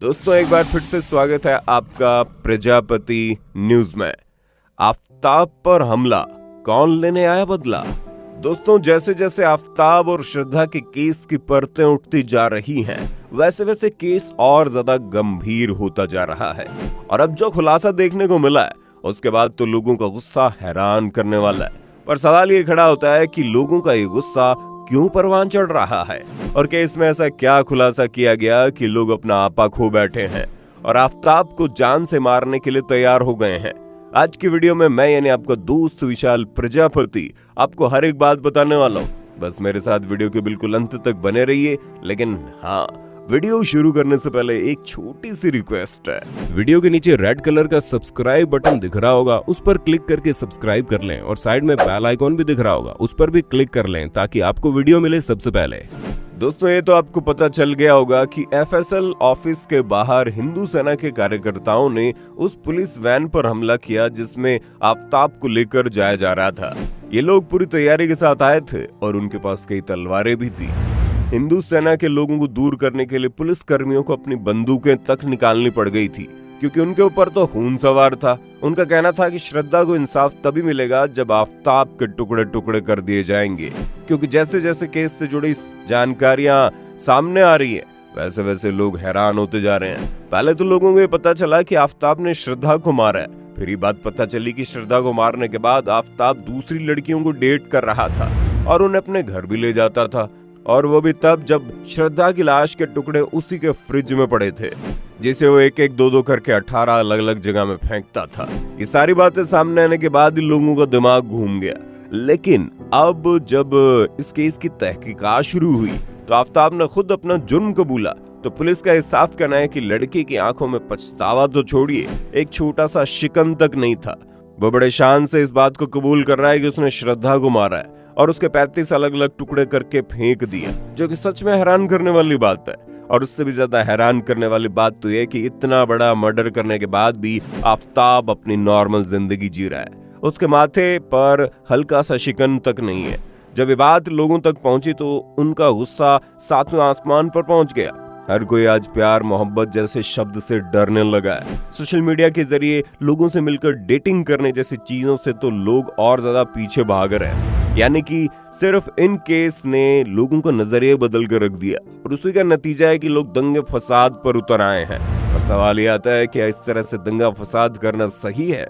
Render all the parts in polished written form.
दोस्तों एक बार फिर से स्वागत है आपका प्रजापति न्यूज में। आफताब पर हमला, कौन लेने आया बदला। दोस्तों जैसे जैसे आफताब और श्रद्धा के केस की परतें उठती जा रही हैं, वैसे वैसे केस और ज्यादा गंभीर होता जा रहा है। और अब जो खुलासा देखने को मिला है उसके बाद तो लोगों का गुस्सा हैरान करने वाला है। पर सवाल ये खड़ा होता है कि लोगों का ये गुस्सा क्यों परवान चढ़ रहा है और केस में ऐसा क्या खुलासा किया गया कि लोग अपना आपा खो बैठे हैं और आफताब को जान से मारने के लिए तैयार हो गए हैं। आज की वीडियो में मैं यानी आपका दोस्त विशाल प्रजापति आपको हर एक बात बताने वाला हूँ। बस मेरे साथ वीडियो के बिल्कुल अंत तक बने रहिए। लेकिन हाँ, वीडियो शुरू करने से पहले एक छोटी सी रिक्वेस्ट है। वीडियो के नीचे रेड कलर का सब्सक्राइब बटन दिख रहा होगा, उस पर क्लिक करके सब्सक्राइब कर लें और साइड में बेल आइकॉन भी दिख रहा होगा, उस पर भी क्लिक कर लें ताकि आपको वीडियो मिले सबसे पहले। दोस्तों ये तो आपको पता चल गया होगा कि एफएसएल ऑफिस के बाहर हिंदू सेना के कार्यकर्ताओं ने उस पुलिस वैन पर हमला किया जिसमें आफताब को लेकर जाया जा रहा था। ये लोग पूरी तैयारी के साथ आए थे और उनके पास कई तलवारें भी थी। हिंदू सेना के लोगों को दूर करने के लिए पुलिस कर्मियों को अपनी बंदूकें तक निकालनी पड़ गई थी, क्योंकि उनके ऊपर तो खून सवार था। उनका कहना था कि श्रद्धा को इंसाफ तभी मिलेगा जब आफताब के टुकड़े टुकड़े कर दिए जाएंगे, क्योंकि जैसे जैसे केस से जुड़ी जानकारियां सामने आ रही है वैसे वैसे लोग हैरान होते जा रहे हैं। पहले तो लोगों को ये पता चला कि आफताब ने श्रद्धा को मारा है, फिर ये बात पता चली कि श्रद्धा को मारने के बाद आफताब दूसरी लड़कियों को डेट कर रहा था और उन्हें अपने घर भी ले जाता था, और वो भी तब जब श्रद्धा की लाश के टुकड़े उसी के फ्रिज में पड़े थे, जिसे वो एक एक दो दो करके 18 अलग अलग जगह में फेंकता था। ये सारी बातें सामने आने के बाद ही लोगों का दिमाग घूम गया। लेकिन अब जब इस केस की तहकीकात शुरू हुई तो आफताब ने खुद अपना जुर्म कबूला। तो पुलिस का साफ कहना है कि लड़की की आंखों में पछतावा तो छोड़िए, एक छोटा सा शिकन तक नहीं था। वो बड़े शान से इस बात को कबूल कर रहा है कि उसने श्रद्धा को मारा है और उसके 35 अलग अलग टुकड़े करके फेंक दिया, जो कि सच में हैरान करने वाली बात है। और उससे भी ज्यादा हैरान करने वाली बात तो यह कि इतना बड़ा मर्डर करने के बाद भी आफताब अपनी नॉर्मल जिंदगी जी रहा है। उसके माथे पर हल्का सा शिकन तक नहीं है। जब ये बात लोगों तक पहुंची तो उनका गुस्सा सातवें आसमान पर पहुंच गया। हर कोई आज प्यार मोहब्बत जैसे शब्द से डरने लगा है। सोशल मीडिया के जरिए लोगों से मिलकर डेटिंग करने जैसी चीजों से तो लोग और ज्यादा पीछे भाग रहे हैं। यानी कि सिर्फ इन केस ने लोगों का नजरिया बदल कर रख दिया और उसी का नतीजा है कि लोग दंगे फसाद पर उतर आए हैं। और सवाल ये आता है कि इस तरह से दंगा फसाद करना सही है?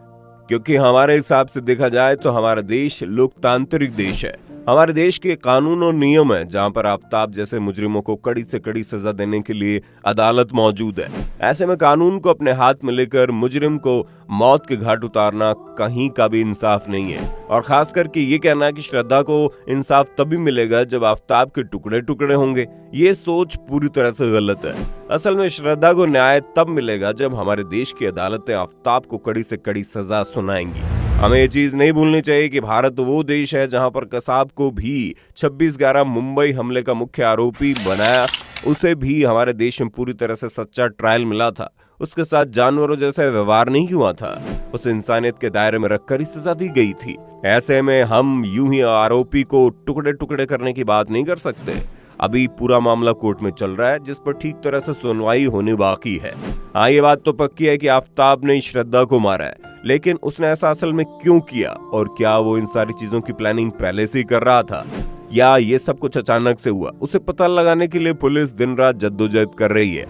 क्योंकि हमारे हिसाब से देखा जाए तो हमारा देश लोकतांत्रिक देश है। हमारे देश के कानून और नियम है जहां पर आफताब जैसे मुजरिमों को कड़ी से कड़ी सजा देने के लिए अदालत मौजूद है। ऐसे में कानून को अपने हाथ में लेकर मुजरिम को मौत के घाट उतारना कहीं का भी इंसाफ नहीं है। और खास करके ये कहना कि श्रद्धा को इंसाफ तभी मिलेगा जब आफताब के टुकड़े टुकड़े होंगे, ये सोच पूरी तरह से गलत है। असल में श्रद्धा को न्याय तब मिलेगा जब हमारे देश की अदालतें आफताब को कड़ी से कड़ी सजा सुनाएंगी। हमें ये चीज नहीं भूलनी चाहिए कि भारत वो देश है जहां पर कसाब को भी 26/11 मुंबई हमले का मुख्य आरोपी बनाया, उसे भी हमारे देश में पूरी तरह से सच्चा ट्रायल मिला था। उसके साथ जानवरों जैसा व्यवहार नहीं हुआ था, उसे इंसानियत के दायरे में रखकर ही सजा दी गई थी। ऐसे में हम यूं ही आरोपी को टुकड़े टुकड़े करने की बात नहीं कर सकते। अभी पूरा मामला कोर्ट में चल रहा है जिस पर ठीक तरह से सुनवाई होनी बाकी है। हाँ, ये बात तो पक्की है कि आफताब ने श्रद्धा को मारा है, लेकिन उसने ऐसा असल में क्यों किया और क्या वो इन सारी चीजों की प्लानिंग पहले से ही कर रहा था या ये सब कुछ अचानक से हुआ, उसे पता लगाने के लिए पुलिस दिन रात जद्दोजहद कर रही है।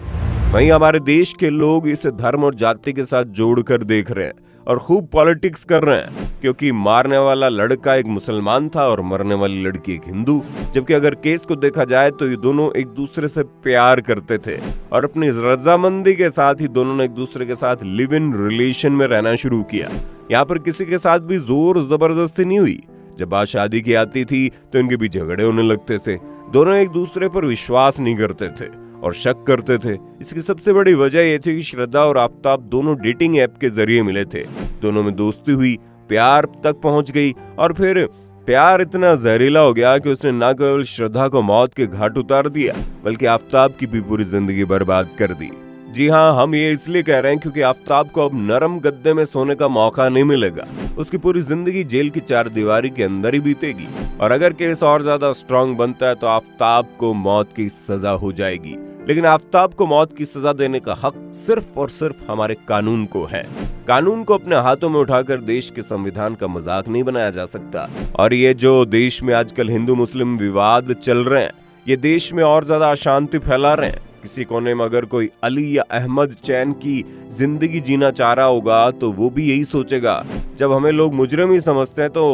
वहीं हमारे देश के लोग इसे धर्म और जाति के साथ जोड़कर देख रहे हैं और खूब पॉलिटिक्स कर रहे हैं, क्योंकि मारने वाला लड़का एक मुसलमान था और मरने वाली लड़की एक हिंदू। जबकि अगर केस को देखा जाए तो ये दोनों एक दूसरे से प्यार करते थे और अपनी रजामंदी के साथ ही दोनों ने एक दूसरे के साथ लिव इन रिलेशन में रहना शुरू किया। यहाँ पर किसी के साथ भी जोर जबरदस्ती नहीं हुई। जब बात शादी की आती थी तो इनके बीच झगड़े होने लगते थे। दोनों एक दूसरे पर विश्वास नहीं करते थे और शक करते थे। इसकी सबसे बड़ी वजह यह थी कि श्रद्धा और आफताब दोनों डेटिंग ऐप के जरिए मिले थे। दोनों में दोस्ती हुई, प्यार तक पहुंच गई और फिर प्यार इतना जहरीला हो गया कि उसने न केवल श्रद्धा को मौत के घाट उतार दिया बल्कि आफताब की भी पूरी जिंदगी बर्बाद कर दी। जी हाँ, हम ये इसलिए कह रहे हैं क्योंकि आफताब को अब नरम गद्दे में सोने का मौका नहीं मिलेगा। उसकी पूरी जिंदगी जेल की चारदीवारी के अंदर ही बीतेगी और अगर केस और ज्यादा स्ट्रांग बनता है तो आफताब को मौत की सजा हो जाएगी। लेकिन आफताब को मौत की सजा देने का हक सिर्फ और सिर्फ हमारे कानून को है। कानून को अपने हाथों में उठाकर देश के संविधान का मजाक नहीं बनाया जा सकता। और ये जो देश में आजकल हिंदू मुस्लिम विवाद चल रहे हैं, ये देश में और ज्यादा अशांति फैला रहे हैं। किसी कोने में अगर कोई अली या अहमद चैन की जिंदगी जीना चाह रहा होगा तो वो भी यही सोचेगा, जब हमें लोग मुजरिम ही समझते हैं तो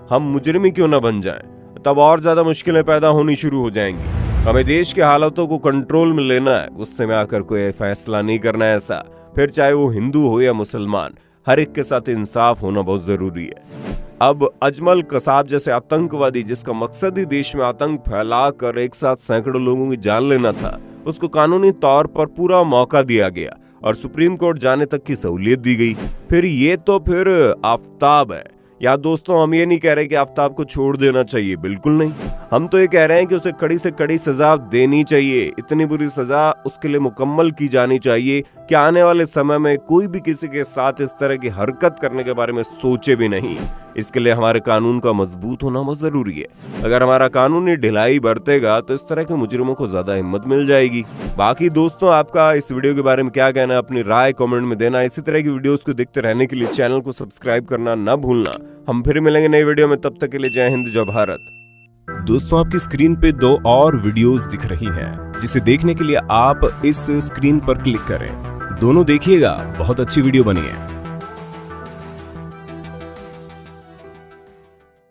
हम मुजरिम ही क्यों ना बन जाएं। तब और ज्यादा मुश्किलें पैदा होनी शुरू हो जाएंगी। हमें देश के हालातों को कंट्रोल में लेना है, गुस्से में आकर कोई फैसला नहीं करना है ऐसा। फिर चाहे वो हिंदू हो या मुसलमान, हर एक के साथ इंसाफ होना बहुत जरूरी है। अब अजमल कसाब जैसे आतंकवादी, जिसका मकसद ही देश में आतंक फैलाकर एक साथ सैकड़ों लोगों की जान लेना था, उसको कानूनी तौर पर पूरा मौका दिया गया और सुप्रीम कोर्ट जाने तक की सहूलियत दी गई। फिर आफताब है। या दोस्तों, हम ये नहीं कह रहे कि आफताब को छोड़ देना चाहिए, बिल्कुल नहीं। हम तो ये कह रहे हैं कि उसे कड़ी से कड़ी सजा देनी चाहिए। इतनी बुरी सजा उसके लिए मुकम्मल की जानी चाहिए कि आने वाले समय में कोई भी किसी के साथ इस तरह की हरकत करने के बारे में सोचे भी नहीं। इसके लिए हमारे कानून का मजबूत होना बहुत जरूरी है। अगर हमारा कानूनी ढिलाई बरतेगा तो इस तरह के मुजरिमों को ज्यादा हिम्मत मिल जाएगी। बाकी दोस्तों, आपका इस वीडियो के बारे में क्या कहना है, अपनी राय कमेंट में देना। इसी तरह की वीडियोस को देखते रहने के लिए चैनल को सब्सक्राइब करना ना भूलना। हम फिर मिलेंगे नई वीडियो में, तब तक के लिए जय हिंद, जय भारत। दोस्तों, आपकी स्क्रीन पे 2 और वीडियोस दिख रही हैं, जिसे देखने के लिए आप इस स्क्रीन पर क्लिक करें। दोनों देखिएगा, बहुत अच्छी वीडियो बनी है।